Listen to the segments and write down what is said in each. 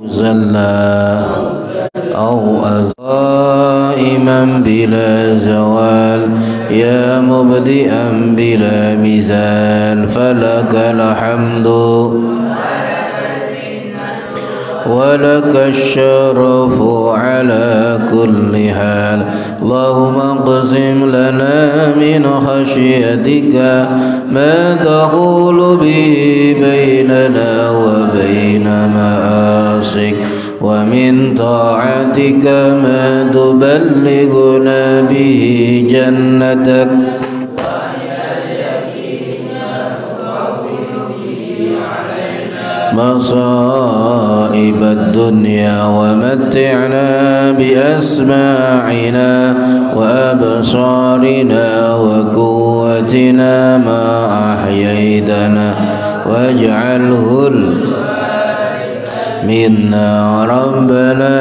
زلا أو قائما بلا زوال يا مبدئا بلا مزال فلك الحمد ولك الشرف على كل حال اللهم اقسم لنا من خشيتك ما تحول به بيننا وبين معاصيك ومن طاعتك ما تبلغنا به جنتك مصائب الدنيا ومتعنا بأسماعنا وأبصارنا وقوتنا ما أحييتنا واجعله منا ربنا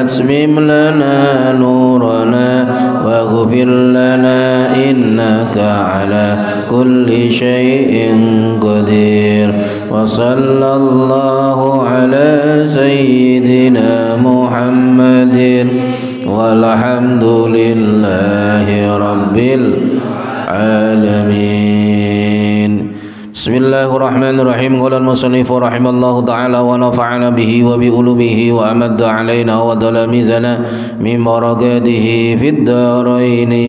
أتمم لنا نورنا واغفر لنا إنك على كل شيء قدير وصلى الله على سيدنا محمد والحمد لله رب العالمين. Bismillahirrahmanirrahim. Qala al-musannif rahimallahu ta'ala wa nafa'ana bihi wa bi ulumihi wa amadda alaina wa dala mizana min barakatihi fid dharain.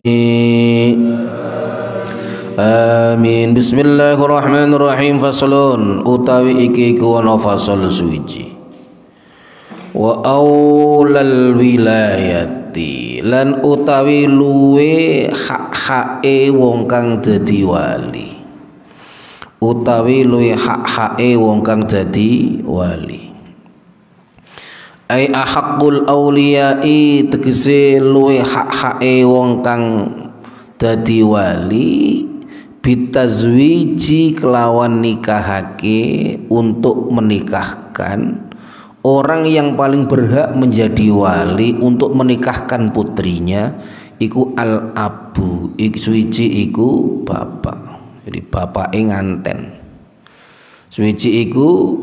Amin. Bismillahirrahmanirrahim. Faslun utawi iki ku ana fasal suci. Wa aulal wilayati lan utawi luwe hak-hake wong kang dadi wali. Utawi luwih hak-hake wong kang dadi wali. Ai ahaqqul auliyai tegese luwih hak-hake wong kang dadi wali bitazwiji kelawan nikahake untuk menikahkan orang yang paling berhak menjadi wali untuk menikahkan putrinya iku al abu suwiji iku bapak. Jadi bapak nganten suci iku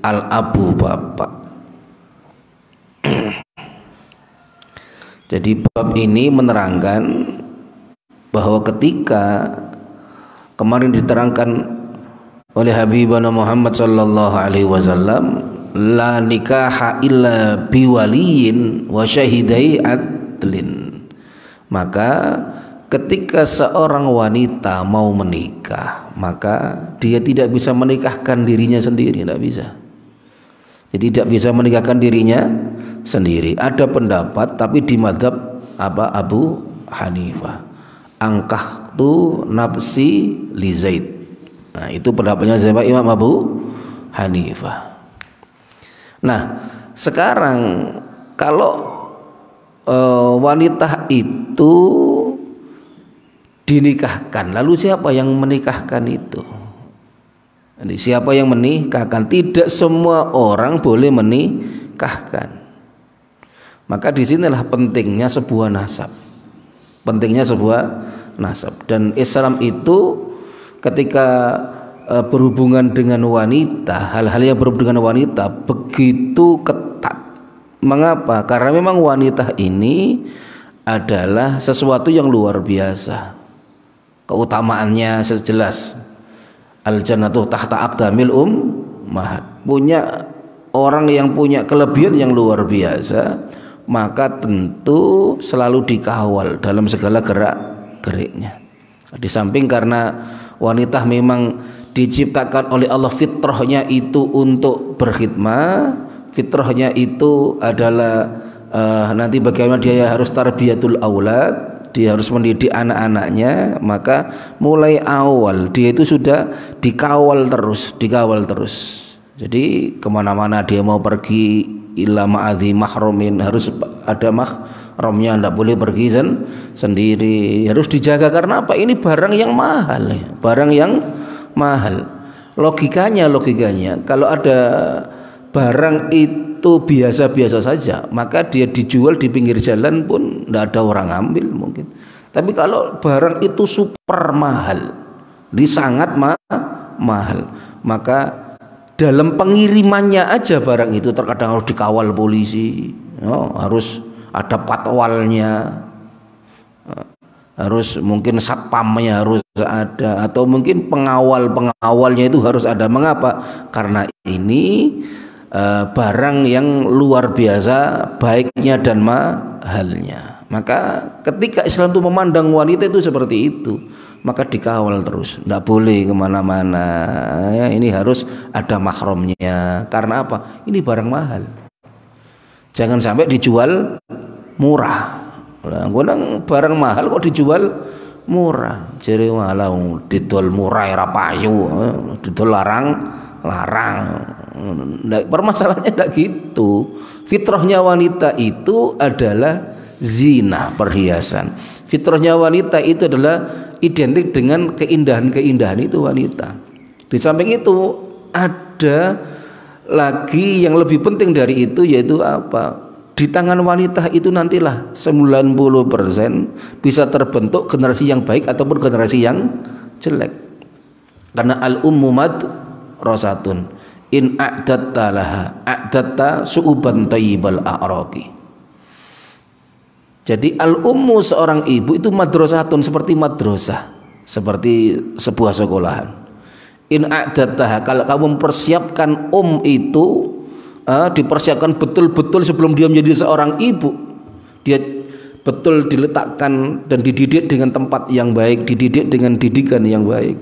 al abu bapak. Jadi bab ini menerangkan bahwa ketika kemarin diterangkan oleh Habibana Muhammad sallallahu alaihi wasallam la nikaha illa biwaliyin wa syahidai adlin, maka ketika seorang wanita mau menikah, maka dia tidak bisa menikahkan dirinya sendiri, tidak bisa. Jadi tidak bisa menikahkan dirinya sendiri. Ada pendapat, tapi di mazhab Abu Hanifah, angkahtu nafsi li Zaid. Nah, itu pendapatnya siapa? Imam Abu Hanifah. Nah, sekarang kalau wanita itu dinikahkan, lalu siapa yang menikahkan itu? Jadi siapa yang menikahkan? Tidak semua orang boleh menikahkan. Maka disinilah pentingnya sebuah nasab. Pentingnya sebuah nasab. Dan Islam itu ketika berhubungan dengan wanita, hal-hal yang berhubungan dengan wanita begitu ketat. Mengapa? Karena memang wanita ini adalah sesuatu yang luar biasa. Keutamaannya sejelas al-jannatu tahta aqdamil ummahat. Punya orang yang punya kelebihan yang luar biasa, maka tentu selalu dikawal dalam segala gerak-geriknya. Di samping karena wanita memang diciptakan oleh Allah, fitrahnya itu untuk berkhidmah, fitrahnya itu adalah nanti bagaimana dia harus tarbiyatul aulad, dia harus mendidik anak-anaknya, maka mulai awal dia itu sudah dikawal terus. Jadi kemana-mana dia mau pergi illa ma'adhi mahrumin, harus ada mahramnya, tidak boleh pergi sendiri, harus dijaga. Karena apa? Ini barang yang mahal, barang yang mahal. Logikanya kalau ada barang itu biasa-biasa saja, maka dia dijual di pinggir jalan pun tidak ada orang ambil mungkin. Tapi kalau barang itu super mahal, sangat mahal, maka dalam pengirimannya aja barang itu terkadang harus dikawal polisi, harus ada patwalnya, harus mungkin satpamnya harus ada, atau mungkin pengawalnya itu harus ada. Mengapa? Karena ini barang yang luar biasa baiknya dan mahalnya. Maka ketika Islam itu memandang wanita itu seperti itu, maka dikawal terus, tidak boleh kemana-mana ya, ini harus ada mahramnya. Karena apa? Ini barang mahal, jangan sampai dijual murah. Barang mahal kok dijual murah, jadi malah didol murah ora payu, didol larang. Permasalahannya tidak gitu. Fitrahnya wanita itu adalah zina, perhiasan. Fitrahnya wanita itu adalah identik dengan keindahan-keindahan itu wanita. Di samping itu ada lagi yang lebih penting dari itu, yaitu apa? Di tangan wanita itu nantilah 90% bisa terbentuk generasi yang baik ataupun generasi yang jelek. Karena al-ummumat rosatun in a'datta laha a'datta su'uban tayyibal a'raqi. Jadi al-ummu seorang ibu itu madrasatun, seperti madrasah, seperti sebuah sekolahan. In a'dattaha, kalau kamu mempersiapkan itu dipersiapkan betul-betul sebelum dia menjadi seorang ibu, dia betul diletakkan dan dididik dengan tempat yang baik, dididik dengan didikan yang baik,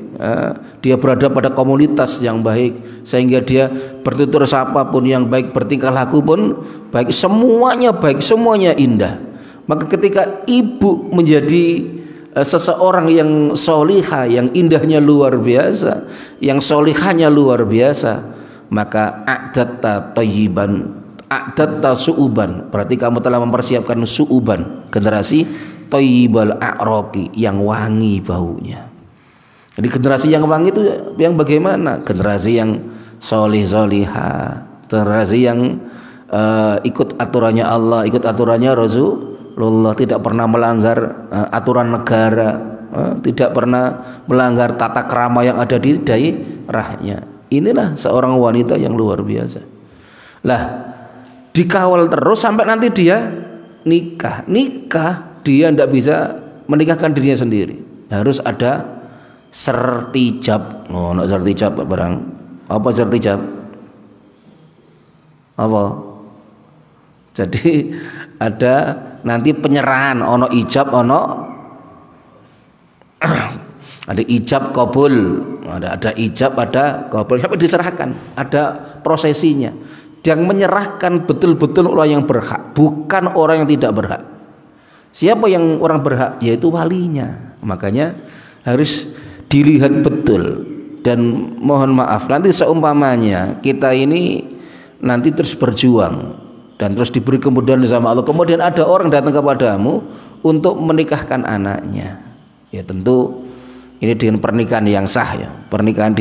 dia berada pada komunitas yang baik sehingga dia bertutur sapa pun yang baik, bertingkah laku pun baik, semuanya baik, semuanya indah. Maka ketika ibu menjadi seseorang yang solihah, yang indahnya luar biasa, yang solihahnya luar biasa, maka a'datta thayyiban, a'datta su'uban, berarti kamu telah mempersiapkan su'uban, generasi thayyibal a'raqi, yang wangi baunya. Jadi generasi yang wangi itu yang bagaimana? Generasi yang solih-solihah, generasi yang ikut aturannya Allah, ikut aturannya Rasulullah, tidak pernah melanggar aturan negara, tidak pernah melanggar tata krama yang ada di daerahnya. Inilah seorang wanita yang luar biasa. Lah, dikawal terus sampai nanti dia nikah dia tidak bisa menikahkan dirinya sendiri, harus ada sertijab. Nak sertijab barang apa? Sertijab apa? Jadi ada nanti penyerahan, ono ijab, ono ada ijab kabul, ada ijab, ada kabul, sampai diserahkan, ada prosesinya. Yang menyerahkan betul-betul orang yang berhak, bukan orang yang tidak berhak. Siapa yang orang berhak? Yaitu walinya. Makanya harus dilihat betul. Dan mohon maaf, nanti seumpamanya kita ini nanti terus berjuang dan terus diberi kemudahan sama Allah, kemudian ada orang datang kepadamu untuk menikahkan anaknya, ya tentu ini dengan pernikahan yang sah, ya pernikahan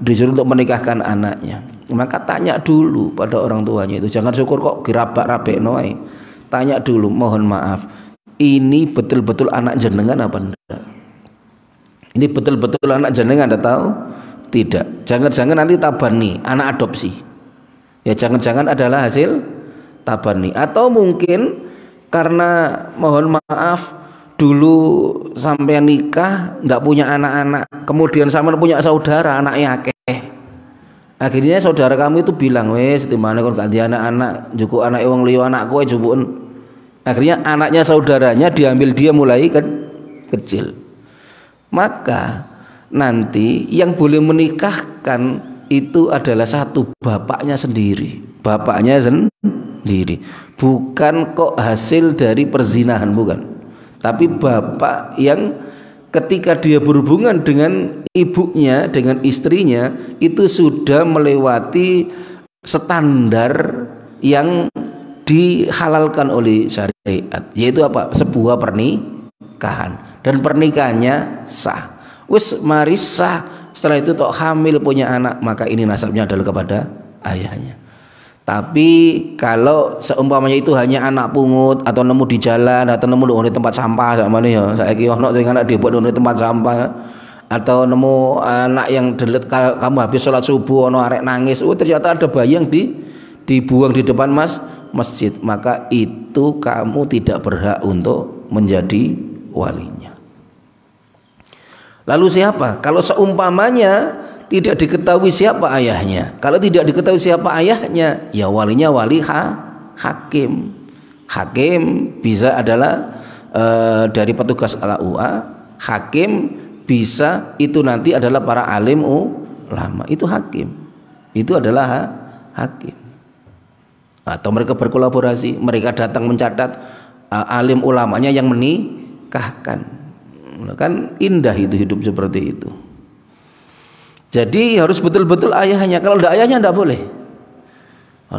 disuruh untuk menikahkan anaknya, maka tanya dulu pada orang tuanya itu, jangan syukur kok gerabak-rabek noai. Tanya dulu, mohon maaf, ini betul-betul anak jenengan apa enggak? Ini betul-betul anak jenengan, Anda tahu? Tidak. Jangan-jangan nanti tabani, anak adopsi. Ya jangan-jangan adalah hasil tabani, atau mungkin karena mohon maaf dulu sampai nikah nggak punya anak-anak, kemudian sama punya saudara anaknya akeh, akhirnya saudara kamu itu bilang, wes di mana kon ganti anak-anak, cukup anak wong liya anak kowe cukup. Akhirnya anaknya saudaranya diambil dia mulai kecil. Maka nanti yang boleh menikahkan itu adalah satu, bapaknya sendiri, bukan kok hasil dari perzinahan, bukan. Tapi bapak yang ketika dia berhubungan dengan ibunya, dengan istrinya, itu sudah melewati standar yang dihalalkan oleh syariat, yaitu apa? Sebuah pernikahan, dan pernikahannya sah. Wis mari sah, setelah itu tok hamil punya anak, maka ini nasabnya adalah kepada ayahnya. Tapi kalau seumpamanya itu hanya anak pungut atau nemu di jalan atau nemu di tempat sampah, sama nih ya, saiki ono sing anak dibuat di tempat sampah, atau nemu anak yang delet kamu habis sholat subuh ono arek nangis, ternyata ada bayi yang dibuang di depan masjid, maka itu kamu tidak berhak untuk menjadi walinya. Lalu siapa? Kalau seumpamanya tidak diketahui siapa ayahnya, kalau tidak diketahui siapa ayahnya, ya walinya wali hakim. Hakim bisa adalah dari petugas KUA, hakim bisa itu nanti adalah para alim ulama, itu hakim, itu adalah hakim. Atau mereka berkolaborasi, mereka datang mencatat alim ulamanya yang menikahkan, kan indah itu hidup seperti itu. Jadi harus betul-betul ayahnya, kalau tidak ayahnya tidak boleh.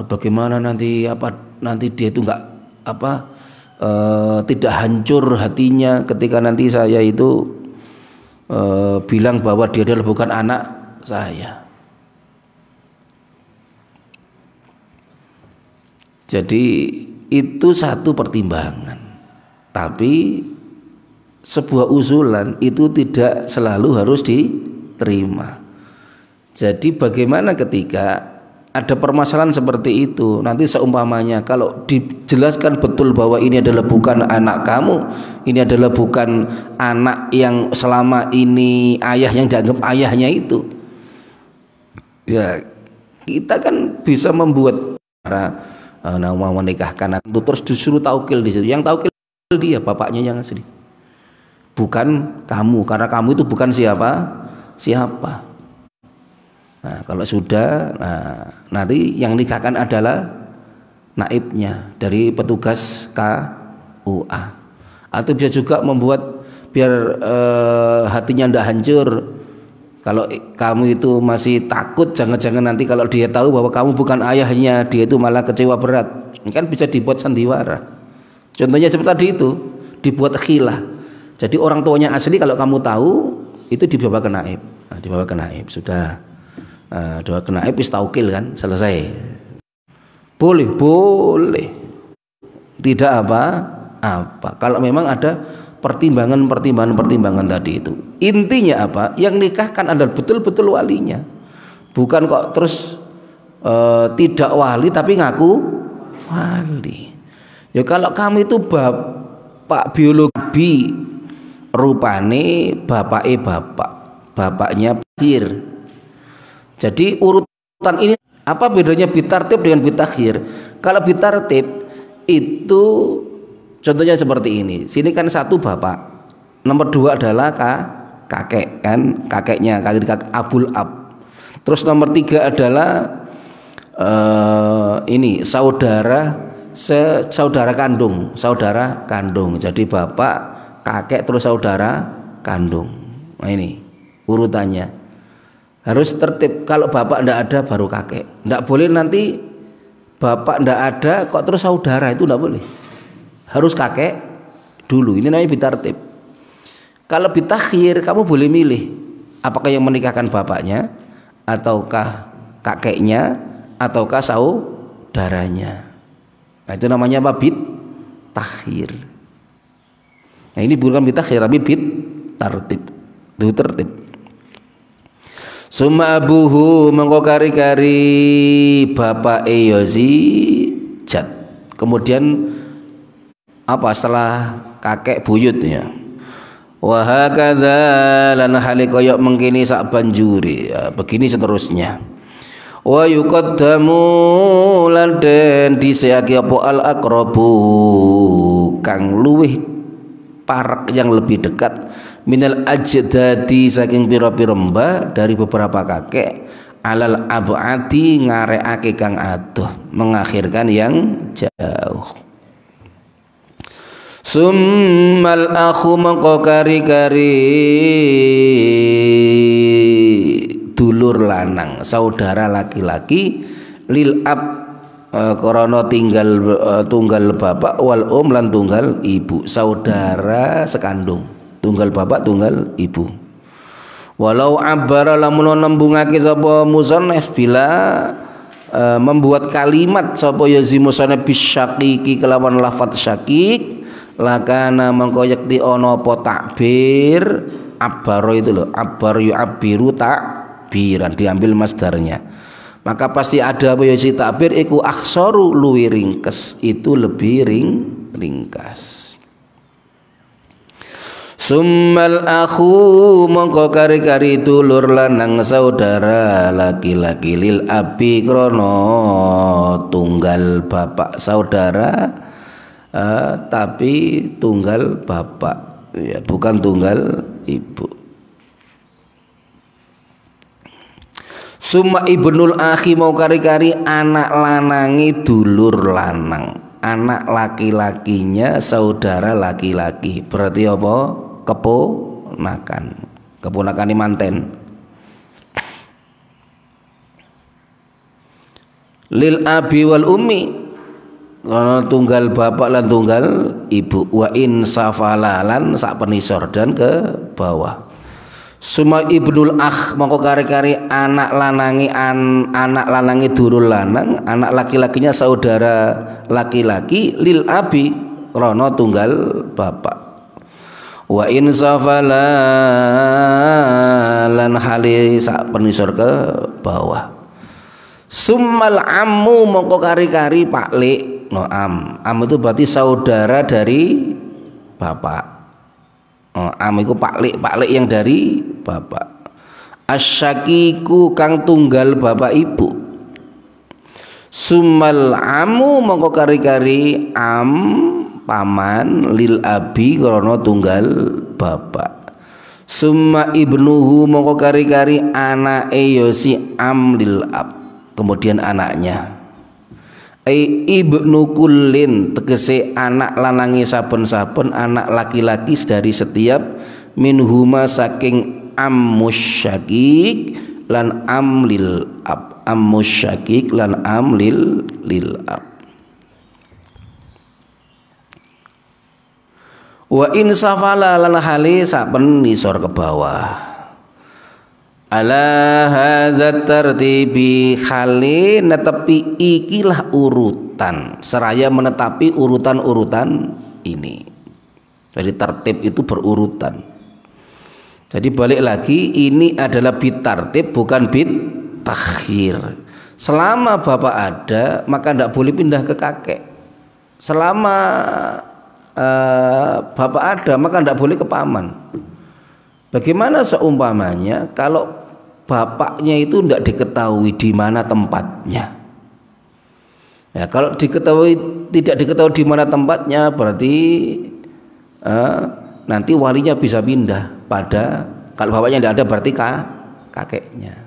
Bagaimana nanti dia itu enggak tidak hancur hatinya ketika nanti saya itu bilang bahwa dia adalah bukan anak saya. Jadi itu satu pertimbangan, tapi sebuah usulan itu tidak selalu harus diterima. Jadi bagaimana ketika ada permasalahan seperti itu, nanti seumpamanya kalau dijelaskan betul bahwa ini adalah bukan anak kamu, ini adalah bukan anak yang selama ini ayah yang dianggap ayahnya itu, ya kita kan bisa membuat cara mau menikahkan itu terus disuruh taukil di situ. Yang taukil dia bapaknya yang asli, bukan kamu, karena kamu itu bukan siapa. Nah, kalau sudah, nanti yang nikahkan adalah naibnya dari petugas KUA. Atau bisa juga membuat biar hatinya tidak hancur. Kalau kamu itu masih takut, jangan-jangan nanti kalau dia tahu bahwa kamu bukan ayahnya, dia itu malah kecewa berat. Kan bisa dibuat sandiwara. Contohnya seperti tadi itu, dibuat khilah. Jadi orang tuanya asli kalau kamu tahu itu dibawa ke naib. Nah, dibawa ke naib sudah. Doa kena epis taukil kan selesai. Boleh tidak apa kalau memang ada pertimbangan tadi itu. Intinya apa? Yang nikahkan adalah betul-betul walinya, bukan kok terus tidak wali tapi ngaku wali. Ya kalau kamu itu bapak biologi, rupane bapaknya pikir. Jadi urutan ini apa bedanya bitartib dengan bitakhir? Kalau bitartib itu contohnya seperti ini. Sini kan satu bapak, nomor dua adalah kakek kan, kakeknya kakek abul ab. Terus nomor tiga adalah ini saudara kandung. Jadi bapak, kakek terus saudara kandung. Nah ini urutannya. Harus tertib. Kalau bapak tidak ada baru kakek. Tidak boleh nanti bapak tidak ada kok terus saudara, itu tidak boleh. Harus kakek dulu. Ini namanya bitartib. Kalau bitakhir kamu boleh milih apakah yang menikahkan bapaknya ataukah kakeknya ataukah saudaranya. Nah, itu namanya apa? Bitakhir. Nah, ini bukan bitakhir tapi bitartib. Itu tertib. Summa abuhu mengko kari-kari bapak Yazid. Kemudian apa setelah kakek buyutnya? Wa hakadza lan hale kaya mengkini sak banjuri, ya, begini seterusnya. Wa yuqaddamu lan den dhisike apa al aqrabu kang luwih parak yang lebih dekat minal ajdadi saking pira-pira mbah dari beberapa kakek alal abadi ngarekake kang adoh mengakhirkan yang jauh. Summal akhu mengko kari-kari dulur lanang saudara laki-laki lil ab korona tunggal bapak wal lan tunggal ibu, saudara sekandung tunggal bapak tunggal ibu. Walau abbara lamun nembungake sapa musannaf bila membuat kalimat sapa yazi musannaf bisyaqiki kelawan lafaz syaqik lakana mengko yekti ana apa takbir Abbaro itu loh, abbar yu'abbiru takbiran, diambil masdarnya. Maka pasti ada apa ya si takbir iku akhsaru luwi ringkes, itu lebih ringkas. Summal akhu mongko kari-kari dulur lanang saudara laki-laki lil abi krono tunggal bapak saudara, tapi tunggal bapak ya, bukan tunggal ibu. Summa ibnul akhi mau kari-kari anak lanangi dulur lanang, anak laki-lakinya saudara laki-laki. Berarti apa? Keponakan manten. Lil abi wal ummi, tunggal bapak lan tunggal ibu. Wa in safalalan sak penisor dan ke bawah. Suma ibnul akh mongko kari-kari anak lanangi dulur lanang, anak laki-lakinya saudara laki-laki lil abi rono tunggal bapak. Wa in safalalan hali sak penisor ke bawah. Summal ammu mongko kari-kari paklik no am itu berarti saudara dari bapak. Am iku paklik yang dari bapak. Asyakiku kang tunggal bapak ibu. Summal amu mongko kari-kari am paman lil abi krana tunggal bapak. Summa ibnuhu mongko kari-kari anake ya si am lil ab, kemudian anaknya. Ibnu kullin tegese anak lanangi saben-saben anak laki-laki dari setiap minhuma saking ammusyakik lan amlil ab, ammusyakik lan amlil ab. Wa in safala lan hali saben nisor ke bawah. Ala hadza tartibi khali netepi ikilah urutan, seraya menetapi urutan-urutan ini. Jadi tertib itu berurutan. Jadi balik lagi, ini adalah bit tartib bukan bit takhir. Selama bapak ada maka tidak boleh pindah ke kakek. Selama bapak ada maka tidak boleh ke paman. Bagaimana seumpamanya kalau bapaknya itu tidak diketahui di mana tempatnya? Ya, kalau tidak diketahui di mana tempatnya, berarti nanti walinya bisa pindah pada, kalau bapaknya tidak ada berarti kakeknya.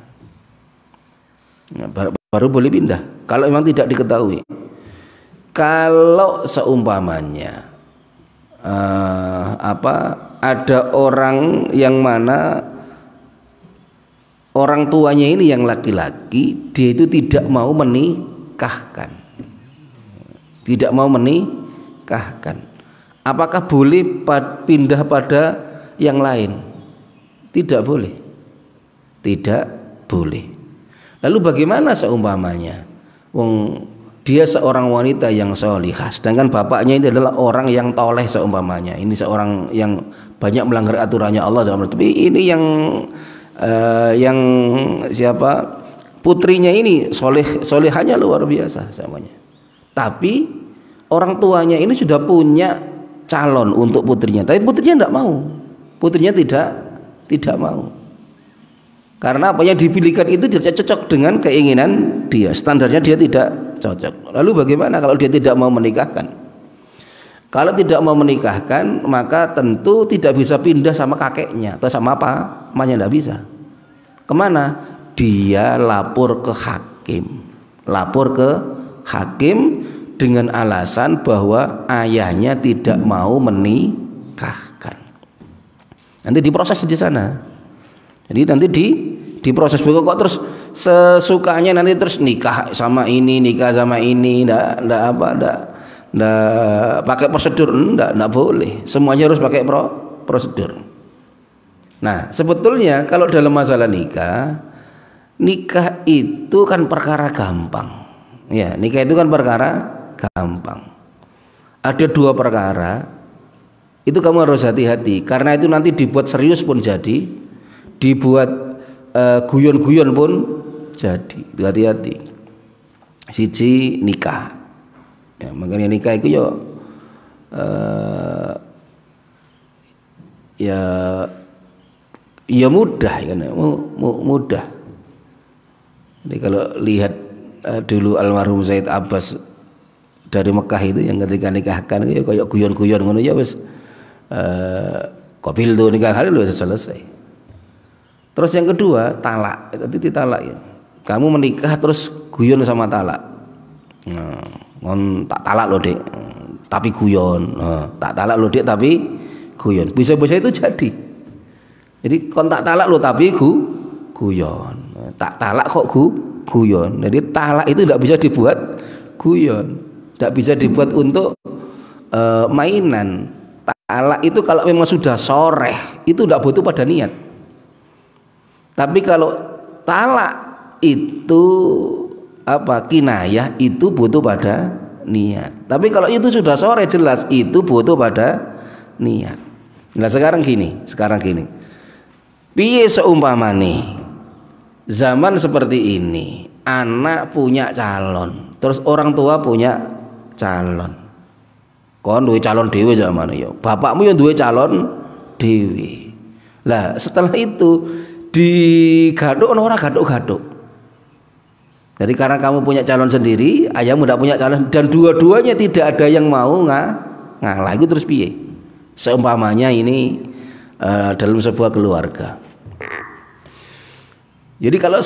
Ya, baru boleh pindah. Kalau memang tidak diketahui. Kalau seumpamanya ada orang yang mana orang tuanya ini yang laki-laki, dia itu tidak mau menikahkan, apakah boleh pindah pada yang lain? Tidak boleh. Lalu bagaimana seumpamanya dia seorang wanita yang sholihah, sedangkan bapaknya ini adalah orang yang toleh seumpamanya. Ini seorang yang banyak melanggar aturannya Allah, tapi ini yang siapa? Putrinya ini solihahnya luar biasa semuanya. Tapi orang tuanya ini sudah punya calon untuk putrinya, tapi putrinya tidak mau. Putrinya tidak mau. Karena apa yang dipilihkan itu tidak cocok dengan keinginan dia, standarnya dia tidak cocok. Lalu bagaimana kalau dia tidak mau menikahkan? Kalau tidak mau menikahkan, maka tentu tidak bisa pindah sama kakeknya atau sama pamannya, tidak bisa. Kemana? Dia lapor ke hakim dengan alasan bahwa ayahnya tidak mau menikahkan. Nanti diproses di sana. Jadi nanti diproses, kok terus sesukanya nanti terus nikah sama ini, ndak pakai prosedur, ndak boleh. Semuanya harus pakai prosedur. Nah, sebetulnya kalau dalam masalah nikah itu kan perkara gampang. Ya, nikah itu kan perkara gampang. Ada dua perkara Itu kamu harus hati-hati, karena itu nanti dibuat serius pun jadi, dibuat guyon-guyon pun jadi. Itu hati-hati. Siji nikah. Ya, makanya nikah itu ya mudah kan, mudah. Jadi kalau lihat dulu almarhum Said Abbas dari Mekah itu yang ketika nikahkan ya kayak guyon-guyon ngono ya wis qabil tuh nikah hari wis selesai. Terus yang kedua talak, itu ditalak ya. Kamu menikah terus guyon sama talak. Ngon tak talak loh Dek, tapi guyon. Tak talak loh Dek tapi guyon. Bisa-bisa itu jadi. Jadi kon tak talak loh tapi guyon. Tak talak kok guyon. Jadi talak itu tidak bisa dibuat guyon, tidak bisa dibuat untuk mainan. Talak itu kalau memang sudah soreh itu tidak butuh pada niat. Tapi kalau talak itu kinayah itu butuh pada niat. Tapi kalau itu sudah sore jelas itu butuh pada niat. Nah sekarang gini. Piye seumpamane zaman seperti ini, anak punya calon, terus orang tua punya calon. Kon duwe calon dhewe zamane ya. Bapakmu yang duwe calon dhewe. Lah setelah itu digaduk ora gaduk-gaduk. Jadi karena kamu punya calon sendiri, ayahmu tidak punya calon, dan dua-duanya tidak ada yang mau ngalah, itu terus piye? Seumpamanya ini dalam sebuah keluarga. Jadi kalau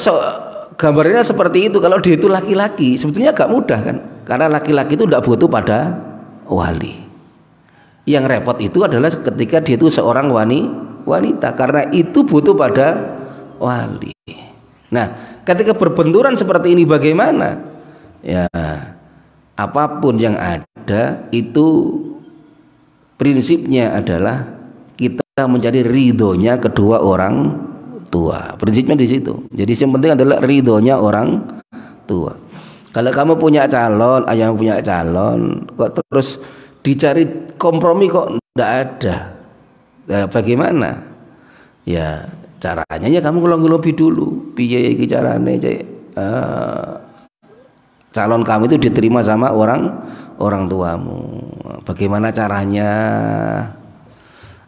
gambarnya seperti itu, kalau dia itu laki-laki, sebetulnya agak mudah kan? Karena laki-laki itu tidak butuh pada wali. Yang repot itu adalah ketika dia itu seorang wanita, karena itu butuh pada wali. Nah, ketika berbenturan seperti ini bagaimana? Ya, apapun yang ada itu prinsipnya adalah kita mencari ridhonya kedua orang tua. Prinsipnya di situ. Jadi yang penting adalah ridhonya orang tua. Kalau kamu punya calon, ayahmu punya calon, kok terus dicari kompromi kok tidak ada. Nah, bagaimana? Ya caranya ya kamu ngelobi dulu. Piye iki carane calon kamu itu diterima sama orang tuamu. Bagaimana caranya?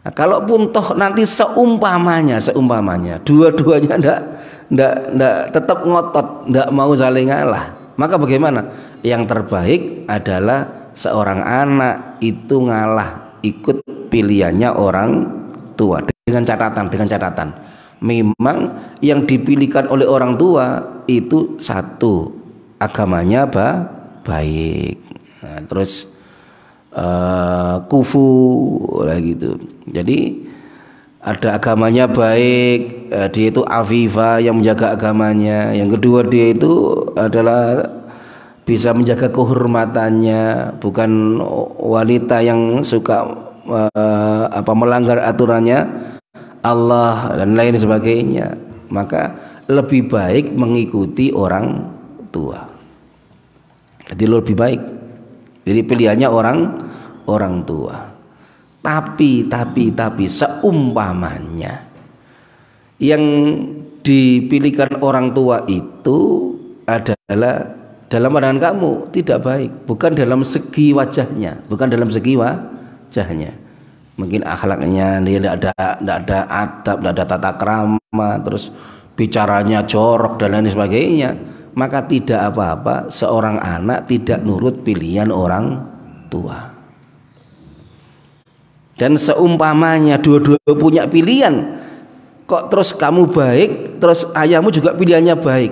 Nah, kalaupun toh nanti seumpamanya dua-duanya ndak tetap ngotot, ndak mau saling ngalah, maka bagaimana? Yang terbaik adalah seorang anak itu ngalah ikut pilihannya orang tua dengan catatan memang yang dipilihkan oleh orang tua itu satu, agamanya baik. Nah, terus kufu lah gitu. Jadi ada agamanya baik, dia itu afifah yang menjaga agamanya. Yang kedua dia itu adalah bisa menjaga kehormatannya, bukan wanita yang suka melanggar aturannya Allah dan lain sebagainya. Maka lebih baik mengikuti orang tua. Jadi lebih baik. Jadi pilihannya orang tua. Tapi seumpamanya yang dipilihkan orang tua itu adalah dalam pandangan kamu tidak baik, bukan dalam segi wajahnya, mungkin akhlaknya dia tidak ada adab, tidak ada tata krama, terus bicaranya jorok dan lain sebagainya, maka tidak apa-apa seorang anak tidak nurut pilihan orang tua. Dan seumpamanya dua-dua punya pilihan, kok terus kamu baik, terus ayahmu juga pilihannya baik,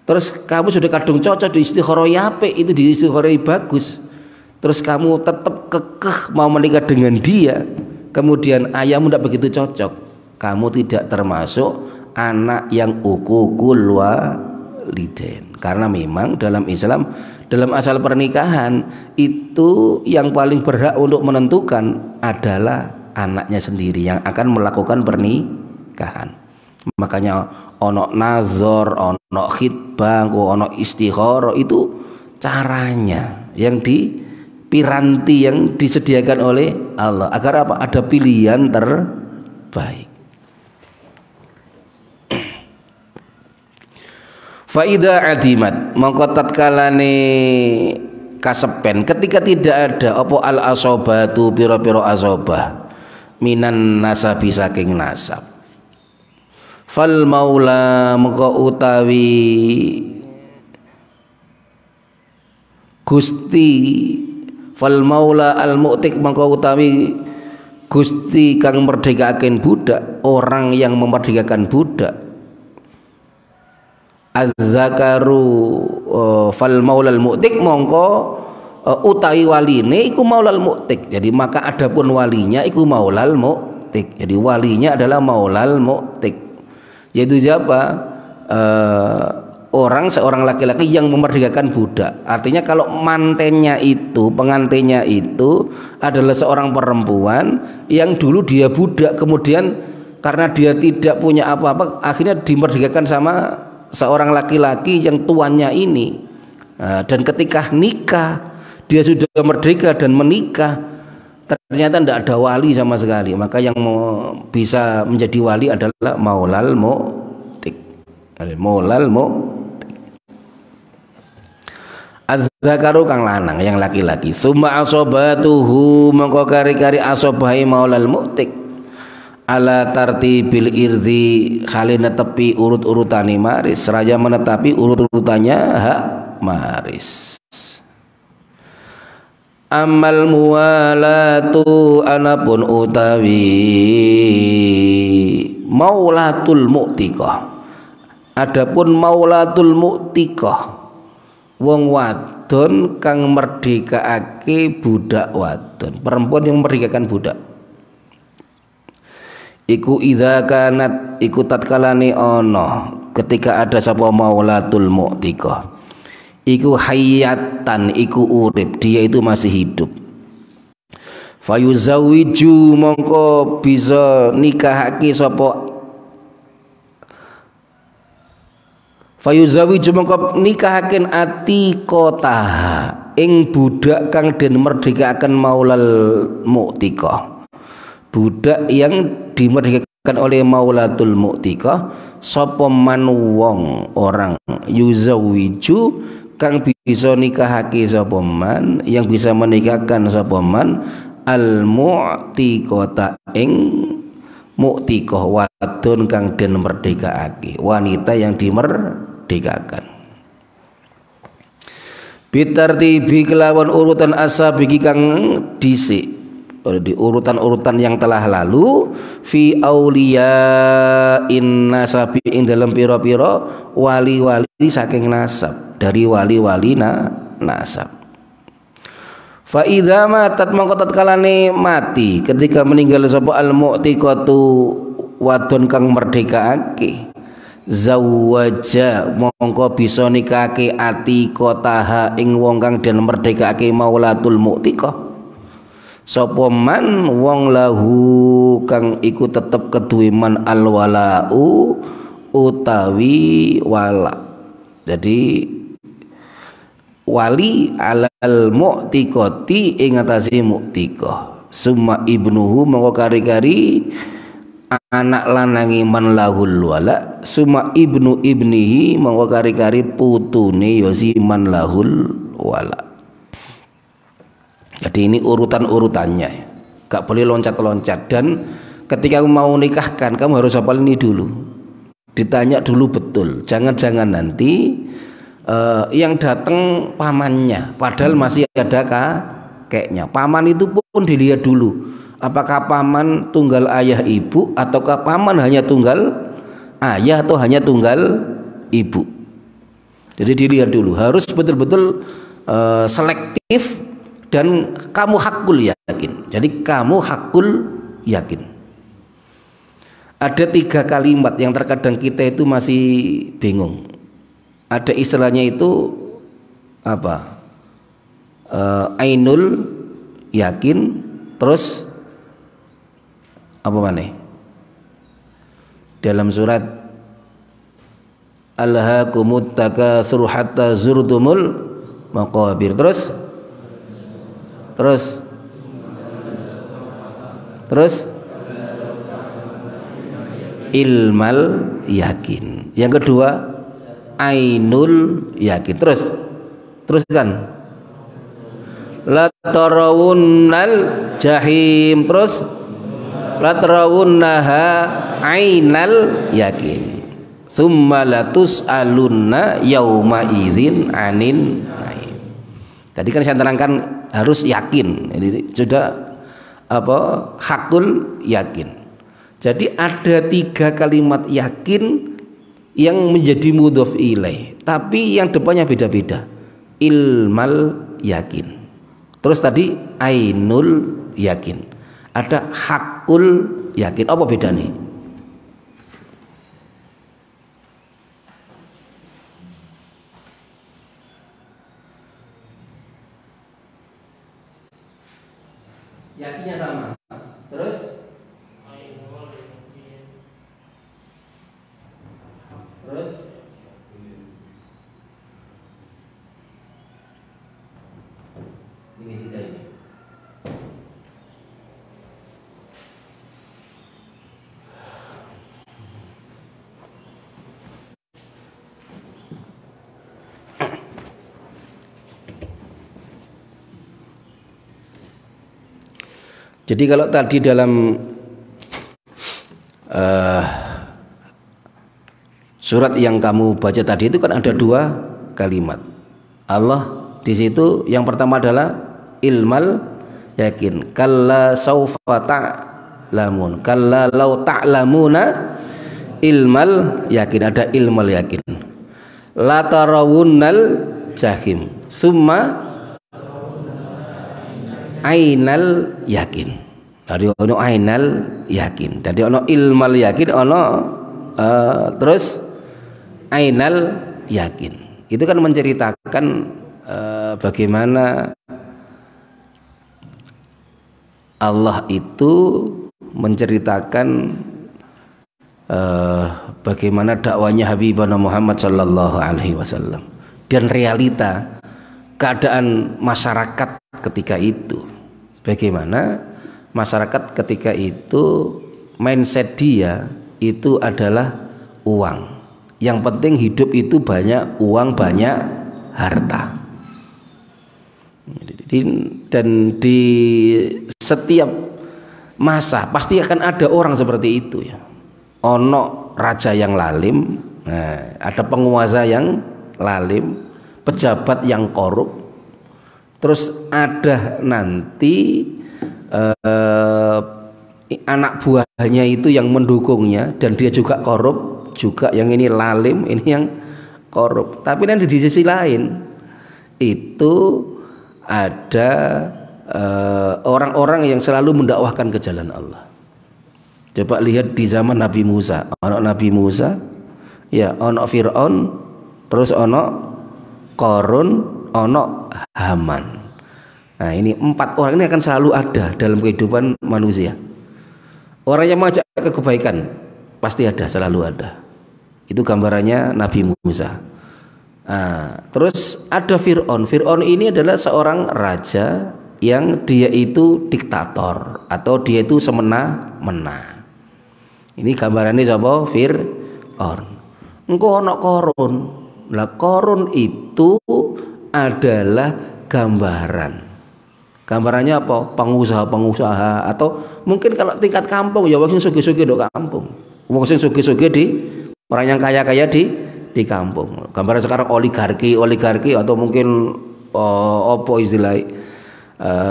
terus kamu sudah kadung cocok di istikharah apik, itu di istikharah bagus, terus kamu tetap kekeh mau menikah dengan dia, kemudian ayahmu tidak begitu cocok, kamu tidak termasuk anak yang uququl walidain. Karena memang dalam Islam, dalam asal pernikahan itu yang paling berhak untuk menentukan adalah anaknya sendiri yang akan melakukan pernikahan. Makanya ono nazor, ono khitbah, ono istikharah, itu caranya yang piranti yang disediakan oleh Allah agar apa? Ada pilihan terbaik. Faida adimat mongko tatkalane kasepen ketika tidak ada apa al asobatu piro-piro asobah minan nasabi saking nasab fal maula mongko utawi Gusti fal maula al mu'tik mongko utawi Gusti kang merdekaken budak, orang yang memerdekakan budak. Az-zakaru fal maulal mu'tik mongko utawi waline iku maulal mu'tik. Jadi maka adapun walinya iku maulal mu'tik. Jadi walinya adalah maulal mu'tik. Yaitu siapa? Seorang laki-laki yang memerdekakan budak. Artinya kalau mantennya itu, pengantinnya itu adalah seorang perempuan yang dulu dia budak, kemudian karena dia tidak punya apa-apa akhirnya dimerdekakan sama seorang laki-laki yang tuannya ini. Dan ketika nikah dia sudah merdeka dan menikah, ternyata tidak ada wali sama sekali, maka yang bisa menjadi wali adalah maulal mu'tik. Maulal mu'tik az-zakaru kang lanang yang laki-laki. Summa asobatuhu mongko kari-kari asobahi maulal mu'tik ala tartibil irdi khalina tepi urut-urutane maris raja menetapi urut-urutannya hak maris. Amal muwalatu anapun utawi maulatul mu'tiqah, adapun maulatul mu'tiqah wong wadon kang merdekaake budak wadon, perempuan yang merdekakan budak. Iku idza kanat iku tatkalane ana ketika ada sapa maulatul mu'tiqah iku hayatan iku urip, dia itu masih hidup. Fayuzawiju mongko bisa nikahake sapa Fayuzawiju mongko nikahaken atiqataha ing budak kang den merdekaken maulal mu'tiqah. Budak yang dimerdekakan oleh maulatul mu'tiqah sapa man wong orang yuzawiju kang bisa nikahake sapa man, yang bisa menikahkan sapa man al mu'tiqata ing mu'tiqah wadon kang den merdekaake, wanita yang dimerdekakan. Bitartibi kelawan urutan asabiki kang dhisik di urutan-urutan yang telah lalu fi auliya in nasabi ing dalam pira-pira wali-wali saking nasab, dari wali-wali nasab. Fa idza matat mongko tatkalane mati ketika meninggal sapa al mu'tiqatu wadon kang merdekaake zawaja mongko bisa nikahake atiqataha ing wong kang den merdekaake maulatul mu'tiqah sapa man wong lahu kang iku tetep keduwe man al walau utawi wala. Jadi wali alal mu'tiqati ing atase mu'tiqah. Summa ibnuhu mongko kari-kari anak lanangi man lahul wala. Summa ibnu ibnihi mongko kari-kari putune ya si man lahul wala. Jadi ini urutan-urutannya, gak boleh loncat-loncat. Dan ketika kamu mau nikahkan kamu harus hafal ini dulu, ditanya dulu betul, jangan-jangan nanti yang datang pamannya padahal masih ada kakeknya. Paman itu pun dilihat dulu, apakah paman tunggal ayah ibu ataukah paman hanya tunggal ayah atau hanya tunggal ibu. Jadi dilihat dulu, harus betul-betul selektif. Dan kamu hakul yakin. Jadi kamu hakul yakin. Ada 3 kalimat yang terkadang kita itu masih bingung. Ada istilahnya itu apa? Ainul yakin, terus apa mana? Dalam surat Alhaakumut takatsur hatta zurtumul maqabir. Terus Terus terus ilmal yakin. Yang kedua ainul yakin. Teruskan. La tarawunnal jahim. Terus la tarawunnaha ainal yakin. Summa latus'alunna yauma idzin anin naim. Tadi kan saya terangkan harus yakin. Ini sudah hakul yakin. Jadi ada 3 kalimat yakin yang menjadi mudhof ilaih, tapi yang depannya beda-beda. Ilmal yakin. Terus tadi ainul yakin. Ada hakul yakin. Apa beda nih? Yakinnya sama. Terus ini 3 ini. Jadi kalau tadi dalam surat yang kamu baca tadi itu kan ada 2 kalimat. Allah di situ yang pertama adalah ilmal yakin. Kalla saufa ta'lamun. Kalla law ta'lamuna ilmal yakin. Ada ilmal yakin. La tarawunnal jahim. Summa ainal yakin. Dari ono ainal yakin. Dari ono ilmal yakin, ono terus ainal yakin. Itu kan menceritakan bagaimana Allah itu menceritakan bagaimana dakwanya Habibana Muhammad sallallahu alaihi wasallam dan realita keadaan masyarakat ketika itu. Bagaimana masyarakat ketika itu mindset dia itu adalah uang. Yang penting hidup itu banyak uang, banyak harta. Dan di setiap masa pasti akan ada orang seperti itu ya. Ono raja yang lalim, ada penguasa yang lalim, pejabat yang korup, terus ada nanti anak buahnya itu yang mendukungnya dan dia juga korup, juga yang ini lalim, ini yang korup. Tapi nanti di sisi lain itu ada orang-orang yang selalu mendakwahkan ke jalan Allah. Coba lihat di zaman Nabi Musa, ono Nabi Musa, ya ono Fir'aun, terus ono Qarun, ono Haman. Nah ini 4 orang ini akan selalu ada dalam kehidupan manusia. Orang yang mengajak ke kebaikan pasti ada, selalu ada. Itu gambarannya Nabi Musa. Nah, terus ada Fir'aun. Fir'aun ini adalah seorang raja yang dia itu diktator atau dia itu semena-mena. Ini gambarannya siapa? Fir'aun. Engko ana Qarun. Lah Qarun itu adalah gambaran. Gambarannya apa? Pengusaha-pengusaha atau mungkin kalau tingkat kampung ya wong sing sugih-sugih di kampung. Wong sing sugih-sugih di orang yang kaya-kaya di kampung. Gambaran sekarang oligarki atau mungkin apa istilahnya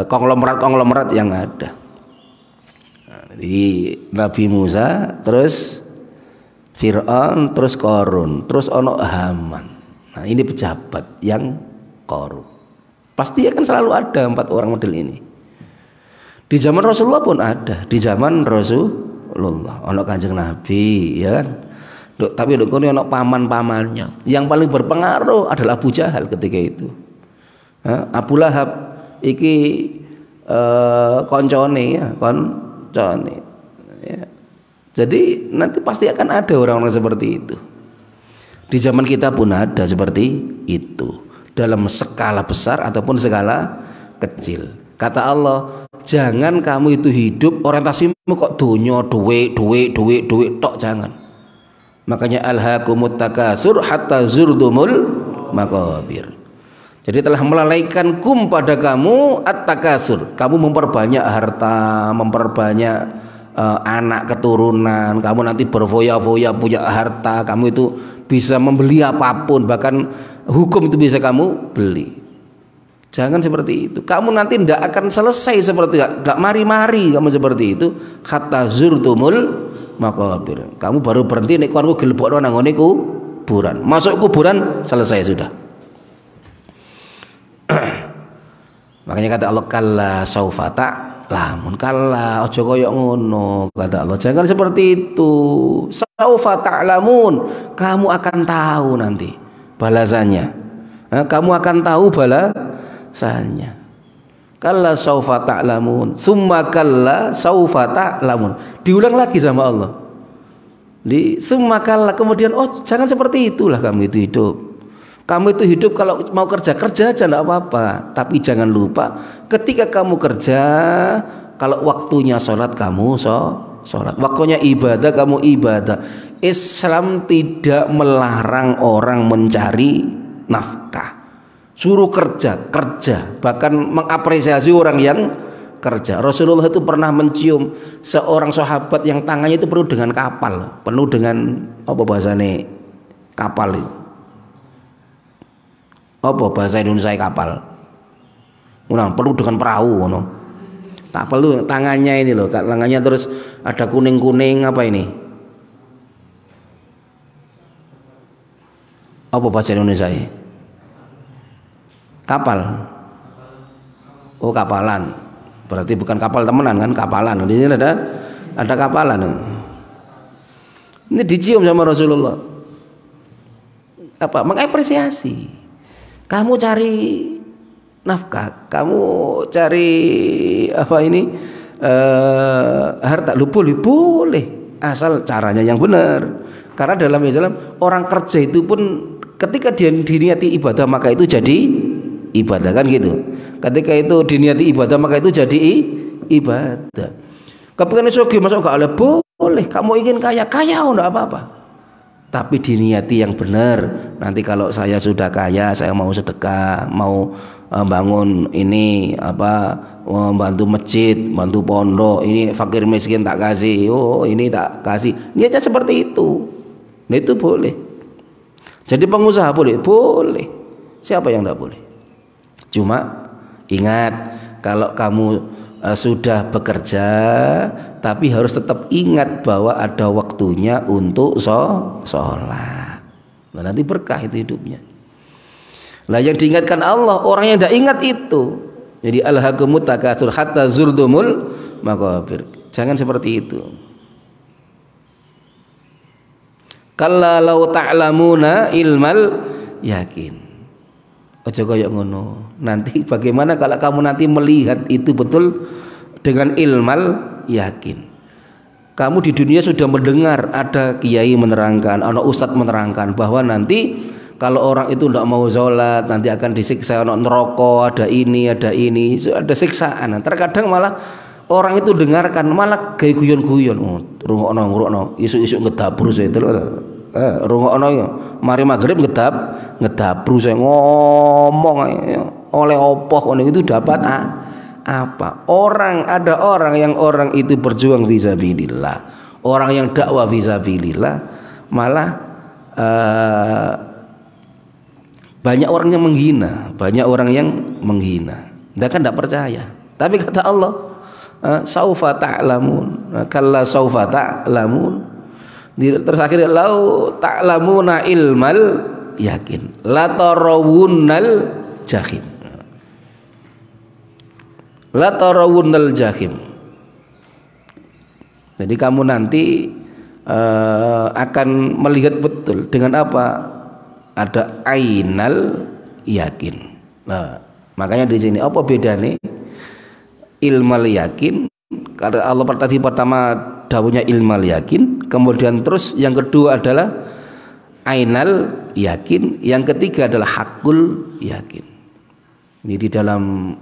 konglomerat yang ada. Jadi Nabi Musa, terus Fir'aun, terus Qarun, terus ono Haman. Nah ini pejabat yang korup. Pasti akan selalu ada 4 orang model ini. Di zaman Rasulullah pun ada. Di zaman Rasulullah ono Kanjeng Nabi, ya kan. Tapi ini ono paman-pamannya. Yang paling berpengaruh adalah Abu Jahal ketika itu. Abu Lahab iki koncone ya, ya. Jadi nanti pasti akan ada orang-orang seperti itu. Di zaman kita pun ada seperti itu, dalam skala besar ataupun skala kecil. Kata Allah, jangan kamu itu hidup orientasimu kok dunya, duit tok, jangan. Makanya alhaakumut takasur hatta zurdumul maqabir. Jadi telah melalaikan pada kamu at-takasur. Kamu memperbanyak harta, memperbanyak anak keturunan, kamu nanti berfoya-foya punya harta, kamu itu bisa membeli apapun, bahkan hukum itu bisa kamu beli. Jangan seperti itu. Kamu nanti tidak akan selesai seperti gak mari-mari kamu seperti itu. Hatta zurtumul maqabir. Kamu baru berhenti nek kono gelebokno nang ngene kuburan. Masuk kuburan selesai sudah. Makanya kata Allah, kalla saufa ta'lamun. Kalla aja koyo ngono, kata Allah. Jangan seperti itu. Saufa ta'lamun. Kamu akan tahu nanti balasannya. Kamu akan tahu balasannya. Kalla saufa ta'lamun. Summa kalla saufa ta'lamun. Diulang lagi sama Allah. Summa kalla, kemudian jangan seperti itulah kamu itu hidup. Kamu itu hidup kalau mau kerja aja enggak apa-apa, tapi jangan lupa ketika kamu kerja, kalau waktunya sholat kamu sholat, waktunya ibadah kamu ibadah. Islam tidak melarang orang mencari nafkah, suruh kerja, bahkan mengapresiasi orang yang kerja. Rasulullah itu pernah mencium seorang sahabat yang tangannya itu penuh dengan kapal, penuh dengan apa bahasane kapal itu. Apa bahasa Indonesia kapal? Penuh dengan perahu, no. Kapal tuh tangannya ini loh, tangannya terus ada kuning-kuning apa ini? Apa bahasa Indonesia ini? Kapal. Oh, kapalan. Berarti bukan kapal temenan kan, kapalan. Di sini ada kapalan. Ini dicium sama Rasulullah. Apa? Mengapresiasi. Kamu cari nafkah, kamu cari apa ini harta, lu boleh asal caranya yang benar. Karena dalam Islam orang kerja itu pun ketika dia diniati ibadah maka itu jadi ibadah, kan gitu. Ketika itu diniati ibadah maka itu jadi ibadah. Kepengen sogi masuk gak boleh. Kamu ingin kaya enggak apa-apa. Tapi diniati yang benar. Nanti kalau saya sudah kaya, saya mau sedekah, mau bangun ini bantu masjid, bantu pondok, ini fakir miskin tak kasih, ini tak kasih. Niatnya seperti itu. Nah, itu boleh. Jadi pengusaha boleh. Siapa yang tidak boleh? Cuma ingat, kalau kamu sudah bekerja, tapi harus tetap ingat bahwa ada waktunya untuk sholat. Nah, nanti berkah itu hidupnya. Nah, yang diingatkan Allah, orang yang tidak ingat itu. Jadi alhaakumut takatsur hatta zurdumul maqabir. Jangan seperti itu. Kalla law ta'lamuna ilmal yakin. Ojo koyo ngono. Nanti bagaimana kalau kamu nanti melihat itu betul dengan ilmal yakin. Kamu di dunia sudah mendengar ada kiai menerangkan, ada ustadz menerangkan bahwa nanti kalau orang itu tidak mau sholat nanti akan disiksa, ada neraka, ada ini, ada siksaan. Terkadang malah orang itu dengarkan malah gaya guyon-guyon. Rungokno, isu-isu ngedabru saya itu. Rungokno ya, mari maghrib ngedabru saya ngomong oleh opoh itu dapat apa? Ada orang yang itu berjuang fisabilillah, orang yang dakwah fisabilillah, malah banyak orang yang menghina, Dia kan tidak percaya. Tapi kata Allah, saufa ta'lamun, kalla saufa ta'lamun. Terus akhirnya lau ta'lamuna ilmal yakin la tarawunnal jahim, la tarawunnal jahim. Jadi kamu nanti akan melihat betul dengan apa? Ada ainal yakin. Nah, makanya di sini apa bedanya ilmal yakin? Kata Allah tadi pertama dawuhnya ilmal yakin, kemudian terus yang kedua adalah ainal yakin, yang ketiga adalah hakul yakin. Jadi dalam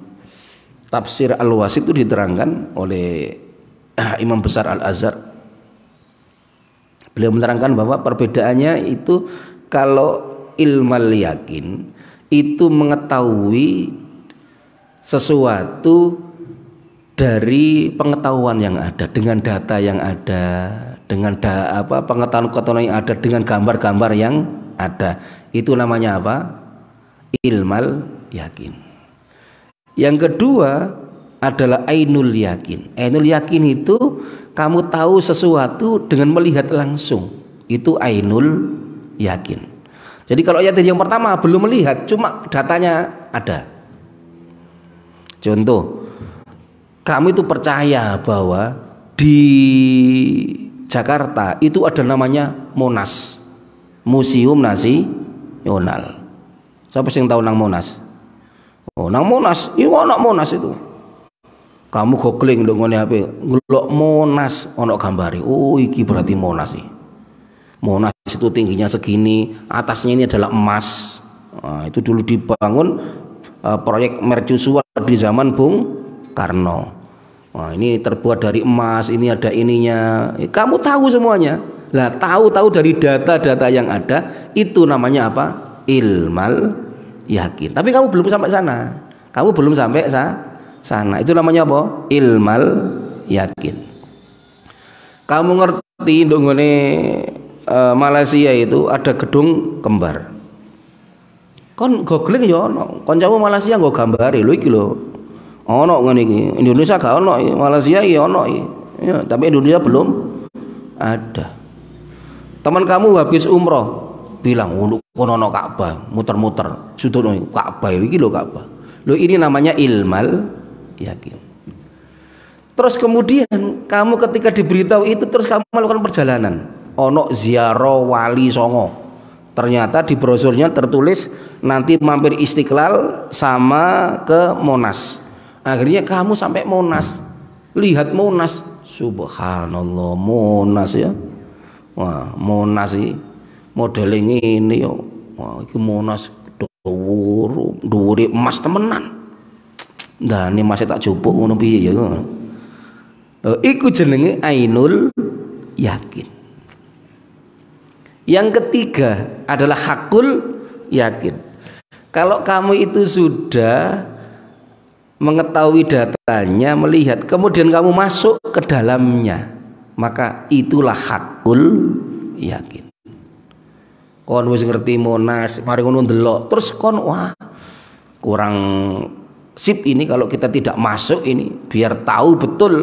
tafsir Al-Wasit itu diterangkan oleh Imam Besar Al-Azhar. Beliau menerangkan bahwa perbedaannya itu kalau ilmal yakin itu mengetahui sesuatu dari pengetahuan yang ada, dengan data yang ada, dengan pengetahuan yang ada, dengan gambar-gambar yang ada. Itu namanya apa? Ilmal yakin. Yang kedua adalah ainul yakin. Ainul yakin itu kamu tahu sesuatu dengan melihat langsung. Itu ainul yakin. Jadi kalau yang pertama belum melihat, cuma datanya ada. Contoh, kamu itu percaya bahwa di Jakarta itu ada namanya Monas, Museum Nasional. Siapa sih yang tahu nang Monas? Oh, nang Monas, iya ono Monas itu. Kamu googling ndok ngene HP, ngelok Monas ono gambare. Oh, iki berarti Monas sih. Monas itu tingginya segini, atasnya ini adalah emas. Nah, itu dulu dibangun proyek mercusuar di zaman Bung Karno. Nah, ini terbuat dari emas, ini ada ininya. Kamu tahu semuanya. Nah, tahu dari data-data yang ada, itu namanya apa? Ilmal yakin. Tapi kamu belum sampai sana. Kamu belum sampai sana. Itu namanya apa? Ilmal yakin. Kamu ngerti ndongone Malaysia itu ada gedung kembar. Kon googling ya ono. Kancamu Malaysia nggo gambare lho iki lho. Ono ngene iki. Indonesia gak ono, Malaysia ya ono. Ya, tapi Indonesia belum ada. Teman kamu habis umroh bilang, "Oh, ono Ka'bah, muter-muter. Sudono Ka'bah iki lho Ka'bah." Lho ini namanya ilmal yakin. Terus kemudian kamu ketika diberitahu itu terus kamu melakukan perjalanan. Ono ziarah Wali Songo. Ternyata di brosurnya tertulis nanti mampir Istiqlal sama ke Monas. Akhirnya kamu sampai Monas, lihat Monas, subhanallah, Monas ya. Wah, Monas sih modelnya ini yo. Wah, iki Monas dhuwur emas temenan. Nah, ini masih tak jupuk ngono piye ya. Iku jenenge ainul yakin. Yang ketiga adalah hakul yakin. Kalau kamu itu sudah mengetahui datanya, melihat, kemudian kamu masuk ke dalamnya, maka itulah hakul yakin. Kon wis ngerti Monas, mari ngono ndelok, terus kon wah kurang sip ini kalau kita tidak masuk ini, biar tahu betul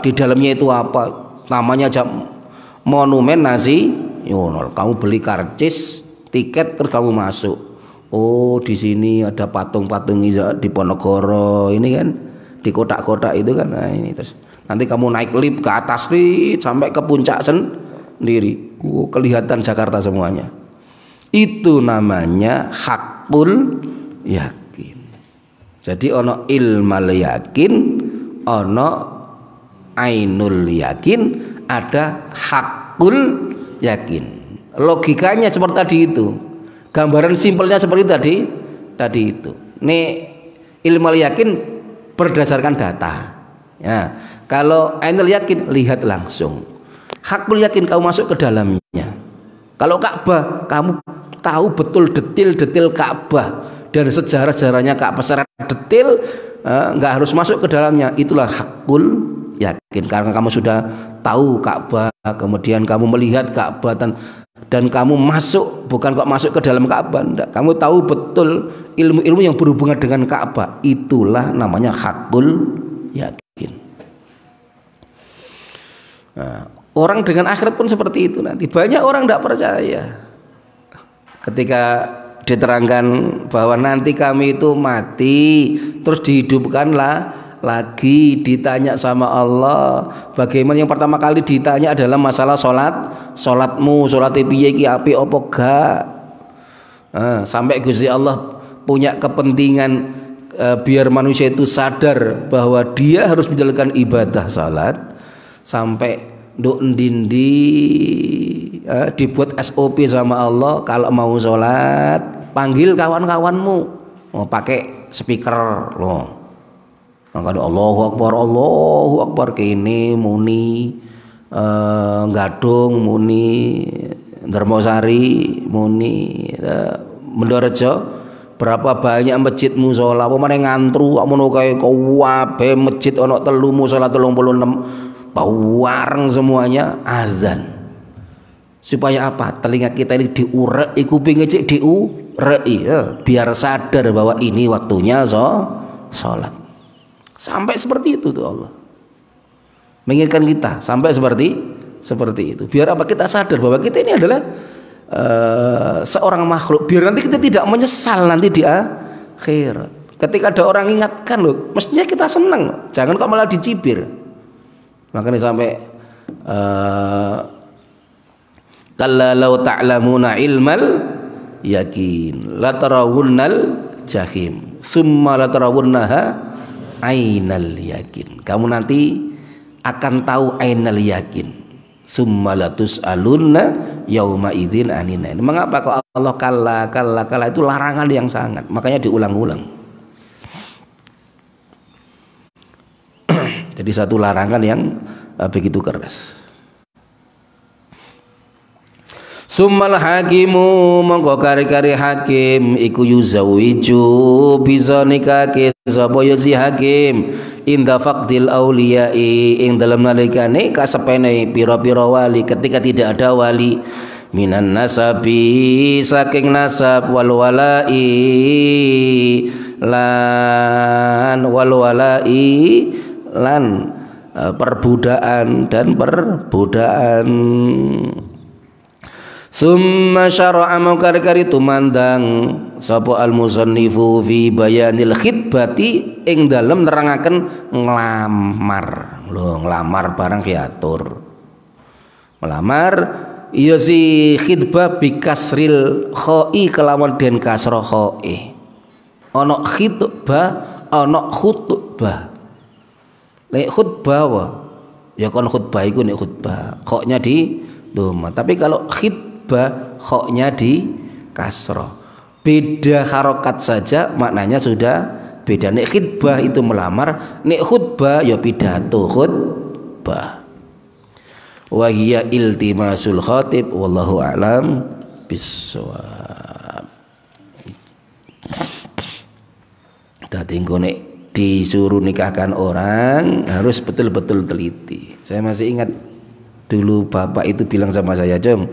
di dalamnya itu apa. Namanya jam Monumen Nasional. Kamu beli karcis, tiket, terus kamu masuk. Oh, di sini ada patung-patung di Ponorogo ini kan, di kotak-kotak itu kan. Nah, ini terus nanti kamu naik lift ke atas lift sampai ke puncak sendiri. Kelihatan Jakarta semuanya. Itu namanya hakul yakin. Jadi ono ilmal yakin, ono ainul yakin, ada hakul yakin. Logikanya seperti tadi itu. Gambaran simpelnya seperti tadi itu. Nih ilmu yakin berdasarkan data. Ya, kalau ainul yakin lihat langsung. Hakul yakin kamu masuk ke dalamnya. Kalau Ka'bah kamu tahu betul detail-detail Ka'bah dan sejarah-sejarahnya Ka'bah secara detail, nggak harus masuk ke dalamnya. Itulah hakul yakin, karena kamu sudah tahu Ka'bah, kemudian kamu melihat Ka'bah dan kamu masuk, bukan kok masuk ke dalam Ka'bah, enggak. Kamu tahu betul ilmu-ilmu yang berhubungan dengan Ka'bah. Itulah namanya hakul yakin. Nah, orang dengan akhirat pun seperti itu nanti. Banyak orang tidak percaya ketika diterangkan bahwa nanti kami itu mati terus dihidupkanlah lagi, ditanya sama Allah. Bagaimana? Yang pertama kali ditanya adalah masalah solatmu, solat piye iki apik apa gak. Sampai Gusti Allah punya kepentingan biar manusia itu sadar bahwa dia harus menjalankan ibadah salat, sampai nduk ndindi dibuat SOP sama Allah, kalau mau sholat panggil kawan-kawanmu. pakai speaker loh. Makanya Allahu Akbar kene muni Gadung muni Darmosari muni Mendorejo berapa banyak masjid musola apa meneh ngantru ngono kae kabeh masjid ana 3 musola 36 bareng semuanya azan. Supaya apa? Telinga kita ini diurek, kuping cek diurek ya, biar sadar bahwa ini waktunya sholat. Sampai seperti itu tuh Allah mengingatkan kita sampai seperti itu. Biar apa? Kita sadar bahwa kita ini adalah seorang makhluk. Biar nanti kita tidak menyesal nanti di akhirat. Ketika ada orang ingatkan loh, mestinya kita senang. Jangan kok malah dicibir. Makanya sampai kalla law ta'lamuna ilmal yakin la tarawunnal jahim summa la tarawunnaha ainal yakin. Kamu nanti akan tahu ainal yakin summa la tus'alunna yauma idzin anin. Mengapa kok Allah kalla itu larangan yang sangat, makanya diulang-ulang. Jadi satu larangan yang begitu keras. Summal hakimu mongko kari-kari hakim iku yuzawiju bisa nikake sapa ya si hakim inda faqdil auliyai ing dalam nalikane kasepene pira-pira wali ketika tidak ada wali minan nasabi saking nasab wal walai lan perbudaan dan perbudaan. Summa syara'a mangkari-kari tumandang sapa al-musannifu fi bayanil khitbati ing dalem nerangaken nglamar. Lho, nglamar barang kiatur. Melamar iya si khitbah bi kasril khoi kelawan den kasra khoi. Ana khitbah, ana khutbah. Lek khutbah wa ya kon khutbah iku nek khutbah khoknya di dhamma. Tapi kalau khitbah khoknya di kasroh, beda harokat saja maknanya sudah beda. Nek khitbah itu melamar, nek khutbah ya pidato khutbah. Wa hiya iltimasul khatib wallahu a'lam bissawab. Dadi nek disuruh nikahkan orang harus betul-betul teliti. Saya masih ingat dulu bapak itu bilang sama saya, "Jong,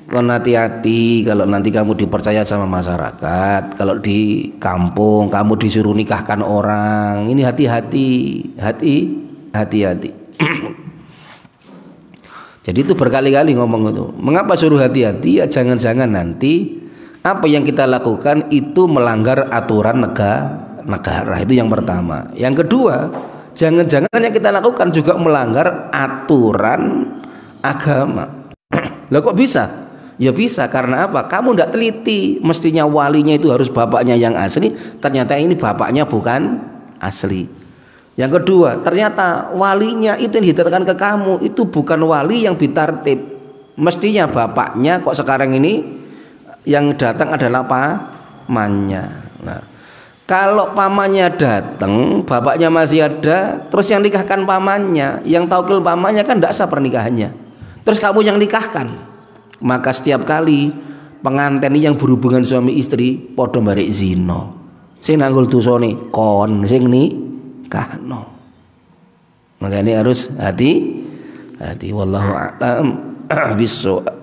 kon hati-hati kalau nanti kamu dipercaya sama masyarakat, kalau di kampung kamu disuruh nikahkan orang, ini hati-hati." Jadi itu berkali-kali ngomong itu. Mengapa suruh hati-hati? Ya jangan-jangan nanti apa yang kita lakukan itu melanggar aturan negara. Itu yang pertama. Yang kedua, jangan-jangan yang kita lakukan juga melanggar aturan agama. Lah kok bisa? Ya bisa karena apa? Kamu tidak teliti. Mestinya walinya itu harus bapaknya yang asli, ternyata ini bapaknya bukan asli. Yang kedua, ternyata walinya itu yang didatangkan ke kamu itu bukan wali yang bitartib. Mestinya bapaknya kok sekarang ini yang datang adalah pamannya. Nah, kalau pamannya datang, bapaknya masih ada, terus yang nikahkan pamannya, yang taukil pamannya kan tidak sah pernikahannya. Terus kamu yang nikahkan, maka setiap kali pengantin yang berhubungan suami istri padha barek zina. Sing nanggul dosane kon sing nikahno. Makanya harus hati-hati wallahu a'lam bissawab.